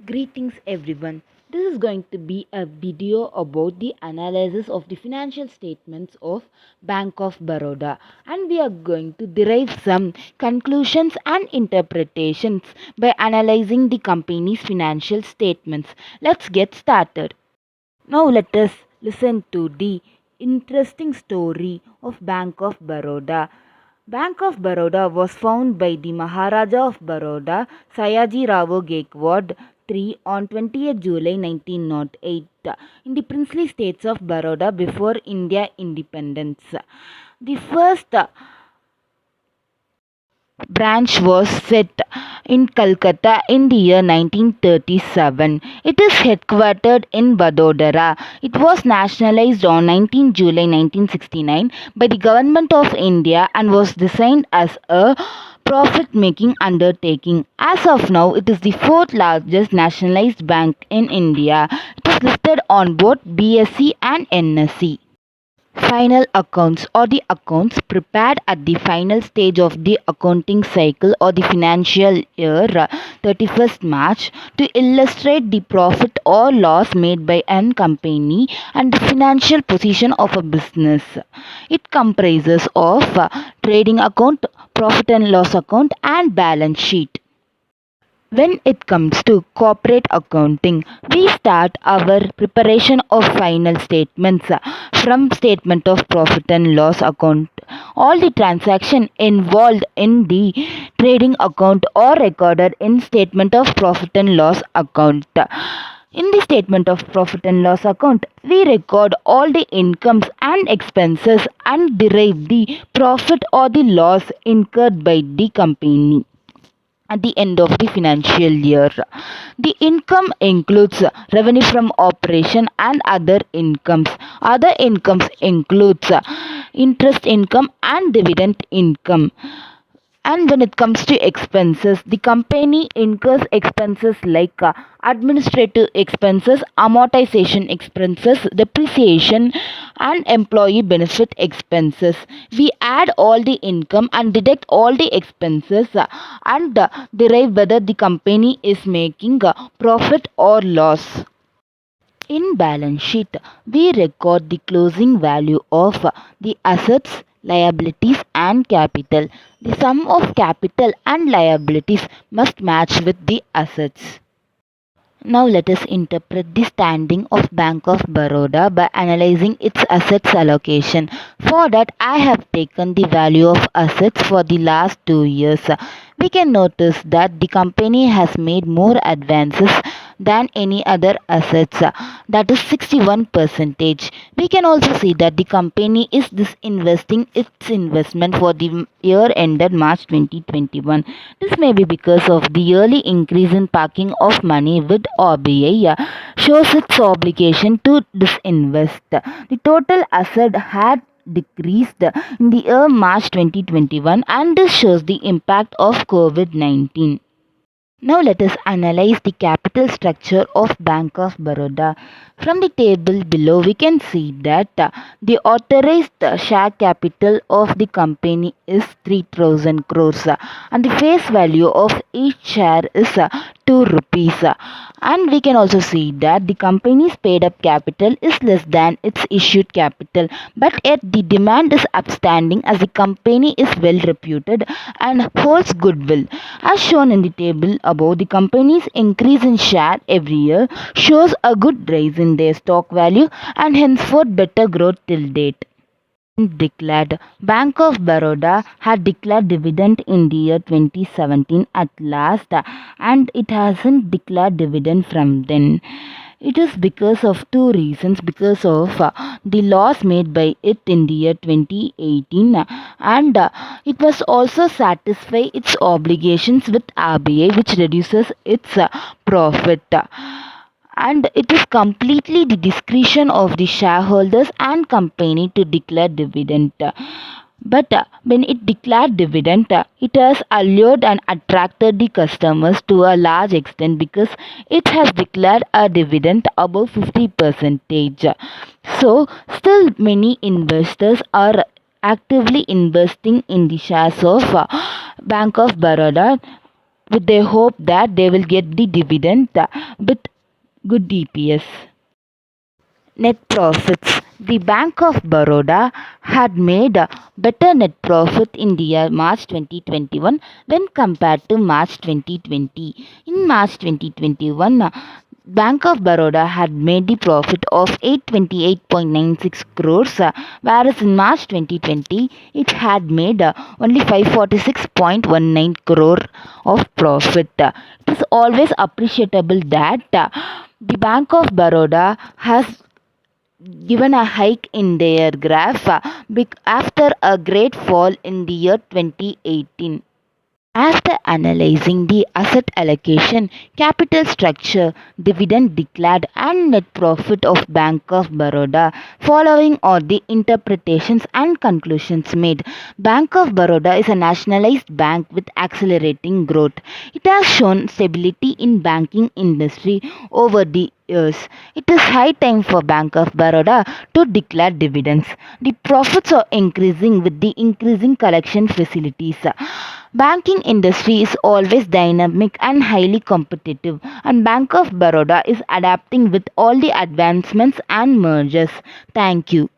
Greetings everyone. This is going to be a video about the analysis of the financial statements of Bank of Baroda, and we are going to derive some conclusions and interpretations by analyzing the company's financial statements. Let's get started. Now let us listen to the interesting story of Bank of Baroda. Bank of Baroda was founded by the Maharaja of Baroda, Sayaji Rao Gaikwad III on 20th July 1908 in the princely states of Baroda before India independence. The first branch was set in Calcutta in the year 1937. It is headquartered in Vadodara. It was nationalized on 19 July 1969 by the Government of India and was designed as a profit-making undertaking. As of now, it is the fourth largest nationalized bank in India. It is listed on both BSE and NSE. Final accounts or the accounts prepared at the final stage of the accounting cycle or the financial year 31st March to illustrate the profit or loss made by an company and the financial position of a business. It comprises of trading account, profit and loss account and balance sheet. When it comes to corporate accounting, we start our preparation of final statements from statement of profit and loss account. All the transaction involved in the trading account or recorded in statement of profit and loss account. In the statement of profit and loss account, we record all the incomes and expenses and derive the profit or the loss incurred by the company at the end of the financial year. The income includes revenue from operation and other incomes. Other incomes includes interest income and dividend income. And when it comes to expenses, the company incurs expenses like administrative expenses, amortization expenses, depreciation, and employee benefit expenses. We add all the income and deduct all the expenses and derive whether the company is making profit or loss. In balance sheet, we record the closing value of the assets, liabilities and capital. The sum of capital and liabilities must match with the assets. Now let us interpret the standing of Bank of Baroda by analyzing its assets allocation. For that, I have taken the value of assets for the last 2 years. We can notice that the company has made more advances than any other assets, that is 61%. We can also see that the company is disinvesting its investment for the year ended March 2021. This may be because of the yearly increase in parking of money with RBI shows its obligation to disinvest. The total asset had decreased in the year March 2021, and this shows the impact of COVID-19. Now let us analyze the capital structure of Bank of Baroda. From the table below, we can see that the authorized share capital of the company is 3000 crores and the face value of each share is 2 rupees. And we can also see that the company's paid up capital is less than its issued capital, but yet the demand is upstanding as the company is well reputed and holds goodwill. As shown in the table above, the company's increase in share every year shows a good rise in their stock value and henceforth better growth till date. Declared. Bank of Baroda had declared dividend in the year 2017 at last, and it hasn't declared dividend from then. It is because of two reasons: because of the loss made by it in the year 2018, and it must also satisfy its obligations with RBI, which reduces its profit. And it is completely the discretion of the shareholders and company to declare dividend. But when it declared dividend, it has allured and attracted the customers to a large extent because it has declared a dividend above 50%. So, still many investors are actively investing in the shares of Bank of Baroda with the hope that they will get the dividend with good DPS. Net profits. The Bank of Baroda had made a better net profit in the year March 2021 when compared to March 2020. In March 2021, Bank of Baroda had made the profit of 828.96 crores, whereas in March 2020 it had made only 546.19 crore of profit. It is always appreciable that the Bank of Baroda has given a hike in their graph after a great fall in the year 2018. After analyzing the asset allocation, capital structure, dividend declared and net profit of Bank of Baroda, following are the interpretations and conclusions made. Bank of Baroda is a nationalized bank with accelerating growth. It has shown stability in banking industry over the years. It is high time for Bank of Baroda to declare dividends. The profits are increasing with the increasing collection facilities. Banking industry is always dynamic and highly competitive, and Bank of Baroda is adapting with all the advancements and mergers. Thank you.